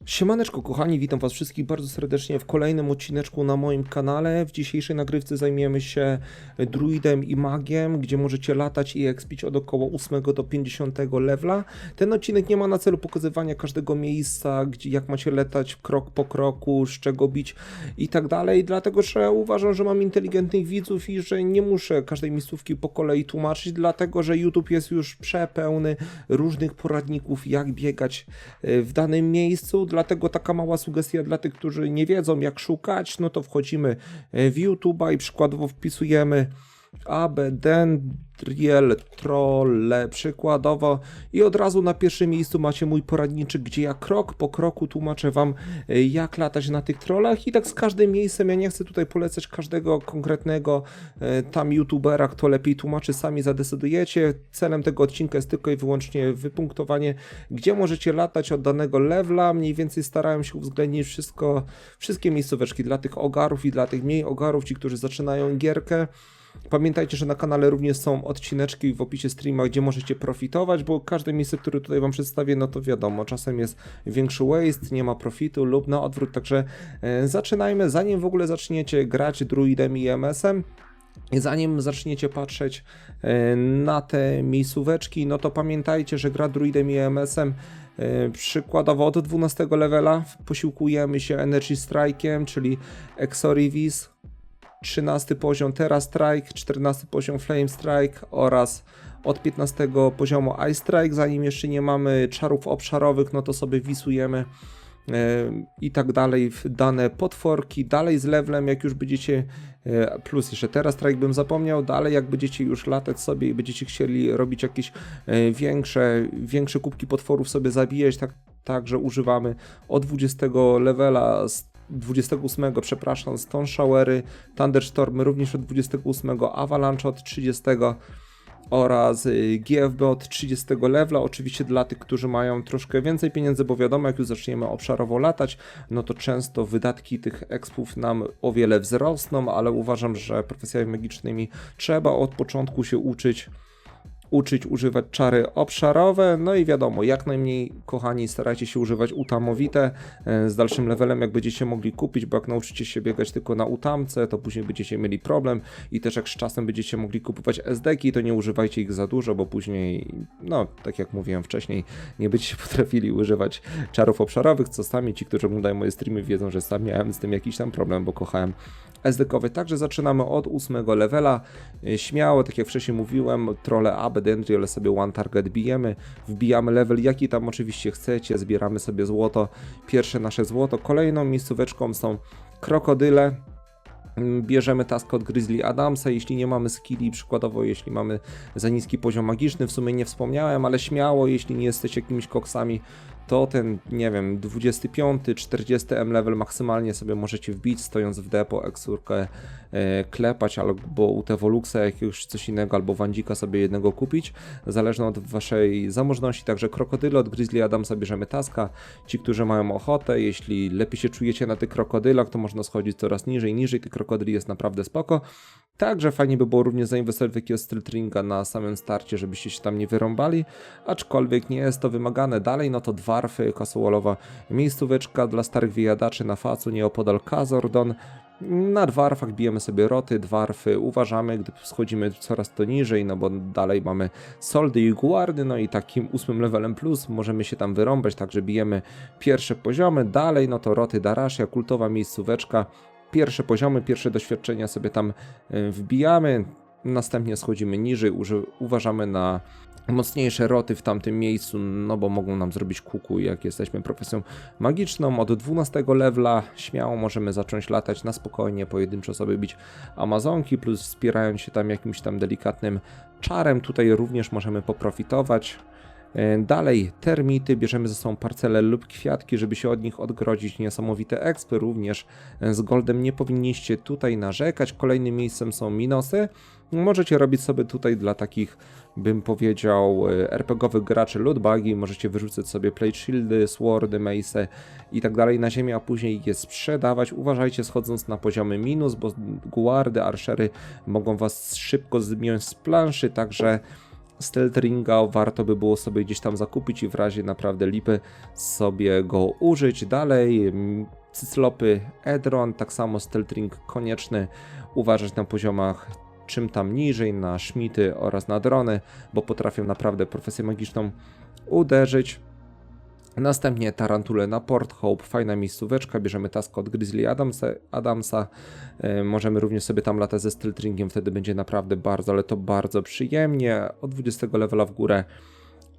Siemaneczko kochani, witam was wszystkich bardzo serdecznie w kolejnym odcineczku na moim kanale. W dzisiejszej nagrywce zajmiemy się druidem i magiem, gdzie możecie latać i expić od około 8 do 50 levela. Ten odcinek nie ma na celu pokazywania każdego miejsca, gdzie jak macie latać krok po kroku, z czego bić i tak dalej, dlatego że uważam, że mam inteligentnych widzów i że nie muszę każdej miejscówki po kolei tłumaczyć, dlatego że YouTube jest już przepełny różnych poradników, jak biegać w danym miejscu. Dlatego taka mała sugestia dla tych, którzy nie wiedzą jak szukać, no to wchodzimy w YouTube'a i przykładowo wpisujemy Abedendriel Trolle przykładowo i od razu na pierwszym miejscu macie mój poradniczek, gdzie ja krok po kroku tłumaczę wam jak latać na tych trollach i tak z każdym miejscem. Ja nie chcę tutaj polecać każdego konkretnego tam youtubera, kto lepiej tłumaczy, sami zadecydujecie. Celem tego odcinka jest tylko i wyłącznie wypunktowanie, gdzie możecie latać od danego levela. Mniej więcej starałem się uwzględnić wszystkie miejscóweczki dla tych ogarów i dla tych mniej ogarów, ci, którzy zaczynają gierkę. Pamiętajcie, że na kanale również są odcineczki w opisie streama, gdzie możecie profitować, bo każde miejsce, które tutaj wam przedstawię, no to wiadomo, czasem jest większy waste, nie ma profitu lub na odwrót, także zaczynajmy. Zanim w ogóle zaczniecie grać druidem i EMS-em, zanim zaczniecie patrzeć na te miejscóweczki, no to pamiętajcie, że gra druidem i EMS-em przykładowo od 12 levela posiłkujemy się Energy Strike'iem, czyli Exorivis, 13 poziom Terra Strike, 14 poziom Flame Strike oraz od 15 poziomu Ice Strike. Zanim jeszcze nie mamy czarów obszarowych, no to sobie wisujemy i tak dalej w dane potworki. Dalej z levelem, jak już będziecie, plus jeszcze Terra Strike bym zapomniał, dalej jak będziecie już latać sobie i będziecie chcieli robić jakieś większe kubki potworów sobie zabijać, także używamy od 20 levela 28, przepraszam, Stone Showery, Thunderstormy również od 28, Avalanche od 30 oraz GFB od 30 levela. Oczywiście dla tych, którzy mają troszkę więcej pieniędzy, bo wiadomo, jak już zaczniemy obszarowo latać, no to często wydatki tych expów nam o wiele wzrosną, ale uważam, że profesjami magicznymi trzeba od początku się uczyć używać czary obszarowe, no i wiadomo, jak najmniej, kochani, starajcie się używać utamowite. Z dalszym levelem, jak będziecie mogli kupić, bo jak nauczycie się biegać tylko na utamce, to później będziecie mieli problem i też jak z czasem będziecie mogli kupować SD-ki, to nie używajcie ich za dużo, bo później, no, tak jak mówiłem wcześniej, nie będziecie potrafili używać czarów obszarowych, co sami ci, którzy oglądają moje streamy, wiedzą, że sam miałem z tym jakiś tam problem, bo kochałem SD-kowy. Także zaczynamy od 8 levela. Śmiało, tak jak wcześniej mówiłem, trolle Abedendriel sobie one target bijemy, wbijamy level jaki tam oczywiście chcecie, zbieramy sobie złoto, pierwsze nasze złoto. Kolejną miejscóweczką są krokodyle. Bierzemy task od Grizzly Adamsa, jeśli nie mamy skilli, przykładowo jeśli mamy za niski poziom magiczny, w sumie nie wspomniałem, ale śmiało, jeśli nie jesteście jakimiś koksami, to ten, nie wiem, 25, 40 M level maksymalnie sobie możecie wbić, stojąc w depo, eksurkę klepać, albo u Tevoluxa jakiegoś coś innego, albo Wandzika sobie jednego kupić, zależno od waszej zamożności. Także krokodyle od Grizzly Adamsa bierzemy taska. Ci, którzy mają ochotę, jeśli lepiej się czujecie na tych krokodylach, to można schodzić coraz niżej tych krokodyli jest naprawdę spoko. Także fajnie by było również zainwestować w jakiegoś Stiltringa na samym starcie, żebyście się tam nie wyrąbali, aczkolwiek nie jest to wymagane. Dalej, no to dwarfy, casualowa miejscóweczka dla starych wyjadaczy na facu, nieopodal Kazordon. Na dwarfach bijemy sobie roty, dwarfy, uważamy, gdy schodzimy coraz to niżej, no bo dalej mamy soldy i guardy, no i takim 8 levelem plus możemy się tam wyrąbać, także bijemy pierwsze poziomy. Dalej, no to roty Darashia, kultowa miejscóweczka. Pierwsze poziomy, pierwsze doświadczenia sobie tam wbijamy, następnie schodzimy niżej, uważamy na mocniejsze roty w tamtym miejscu, no bo mogą nam zrobić kuku, jak jesteśmy profesją magiczną. Od 12 levela śmiało możemy zacząć latać na spokojnie, pojedynczo sobie bić amazonki, plus wspierając się tam jakimś tam delikatnym czarem, tutaj również możemy poprofitować. Dalej termity, bierzemy ze sobą parcele lub kwiatki, żeby się od nich odgrodzić. Niesamowite expy, również z goldem nie powinniście tutaj narzekać. Kolejnym miejscem są minosy. Możecie robić sobie tutaj dla takich, bym powiedział, RPGowych graczy lootbagi, możecie wyrzucać sobie plate shieldy, swordy, mace i tak dalej na ziemię, a później je sprzedawać. Uważajcie, schodząc na poziomy minus, bo guardy, archery mogą was szybko zdjąć z planszy, także Stealth Ringa warto by było sobie gdzieś tam zakupić i w razie naprawdę lipy sobie go użyć. Dalej cyclopy Edron, tak samo Stealth Ring konieczny, uważać na poziomach czym tam niżej, na szmity oraz na drony, bo potrafią naprawdę profesję magiczną uderzyć. Następnie tarantule na Port Hope, fajna miejscóweczka, bierzemy task od Grizzly Adamsa, możemy również sobie tam latać ze Stealth Ringiem, wtedy będzie naprawdę bardzo, ale to bardzo przyjemnie. Od 20 levela w górę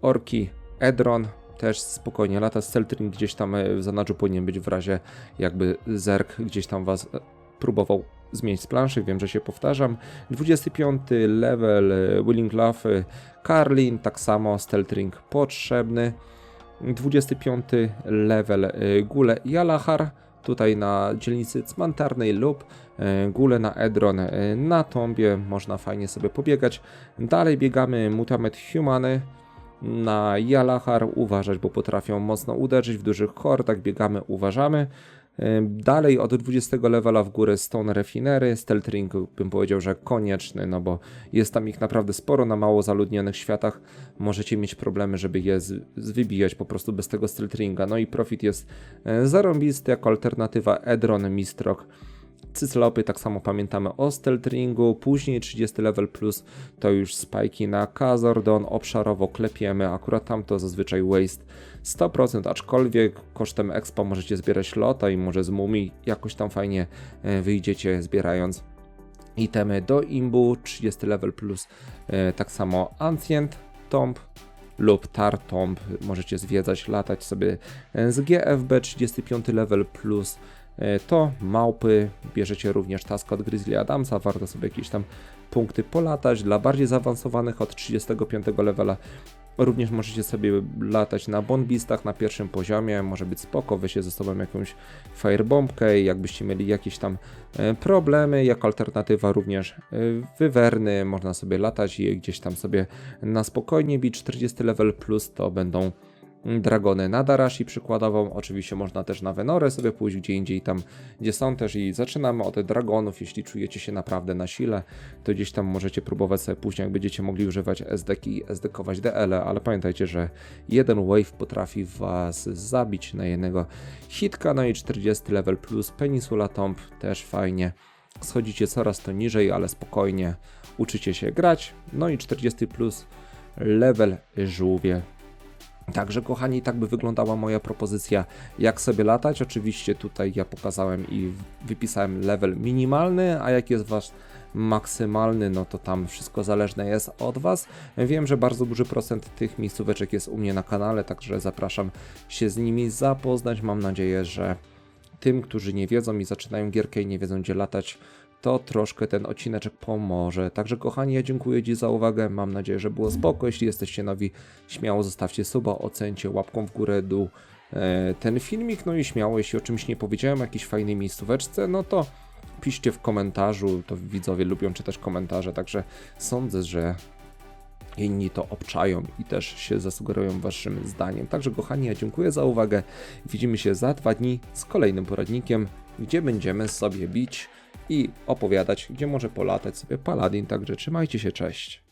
orki Edron, też spokojnie lata, Stealth Ring gdzieś tam w zanadrzu powinien być w razie jakby zerk gdzieś tam was próbował zmienić z planszy, wiem, że się powtarzam. 25 level Willing Love Karlin, tak samo Stealth Ring potrzebny. 25 level Gule Jalahar, tutaj na dzielnicy cmentarnej lub Gule na Edron na tombie, można fajnie sobie pobiegać. Dalej biegamy Mutamed Humany na Jalahar, uważać, bo potrafią mocno uderzyć w dużych hordach, biegamy, uważamy. Dalej od 20 levela w górę Stone Refinery, Stealth Ring bym powiedział, że konieczny, no bo jest tam ich naprawdę sporo na mało zaludnionych światach, możecie mieć problemy, żeby je wybijać po prostu bez tego Stealth Ringa. No i profit jest zarąbisty jako alternatywa Edron, Mistrok, Cyclopy, tak samo pamiętamy o Stealth Ringu, później 30 level plus to już spajki na Kazordon, obszarowo klepiemy, akurat tam to zazwyczaj waste 100%, aczkolwiek kosztem expa możecie zbierać lota i może z mumii jakoś tam fajnie wyjdziecie zbierając itemy do imbu, 30 level plus tak samo Ancient Tomb lub Tar Tomb, możecie zwiedzać, latać sobie z GFB, 35 level plus to małpy, bierzecie również task od Grizzly Adamsa, warto sobie jakieś tam punkty polatać. Dla bardziej zaawansowanych od 35 levela również możecie sobie latać na Bonbeastach na pierwszym poziomie, może być spoko, weźcie ze sobą jakąś firebombkę i jakbyście mieli jakieś tam problemy, jako alternatywa również wywerny, można sobie latać i gdzieś tam sobie na spokojnie bić. 40 level plus to będą dragony na Darashi przykładowo, oczywiście można też na Venorę sobie pójść gdzie indziej tam, gdzie są też i zaczynamy od dragonów, jeśli czujecie się naprawdę na sile, to gdzieś tam możecie próbować sobie później, jak będziecie mogli używać SD-ki i SD-kować DL-e, ale pamiętajcie, że jeden wave potrafi was zabić na jednego hitka, no i 40 level plus Peninsula Tomb, też fajnie, schodzicie coraz to niżej, ale spokojnie uczycie się grać, no i 40 plus level żółwie. Także kochani, tak by wyglądała moja propozycja, jak sobie latać. Oczywiście tutaj ja pokazałem i wypisałem level minimalny, a jak jest wasz maksymalny, no to tam wszystko zależne jest od was. Wiem, że bardzo duży procent tych miejscóweczek jest u mnie na kanale, także zapraszam się z nimi zapoznać. Mam nadzieję, że tym, którzy nie wiedzą i zaczynają gierkę i nie wiedzą gdzie latać, to troszkę ten odcineczek pomoże. Także kochani, ja dziękuję Ci za uwagę, mam nadzieję, że było spoko. Jeśli jesteście nowi, śmiało zostawcie suba, ocencie łapką w górę, dół ten filmik, no i śmiało, jeśli o czymś nie powiedziałem, jakiejś fajnej miejscóweczce, no to piszcie w komentarzu, to widzowie lubią czytać komentarze, także sądzę, że inni to obczają i też się zasugerują waszym zdaniem. Także kochani, ja dziękuję za uwagę, widzimy się za 2 dni z kolejnym poradnikiem, gdzie będziemy sobie bić i opowiadać, gdzie może polatać sobie Paladin, także trzymajcie się, cześć.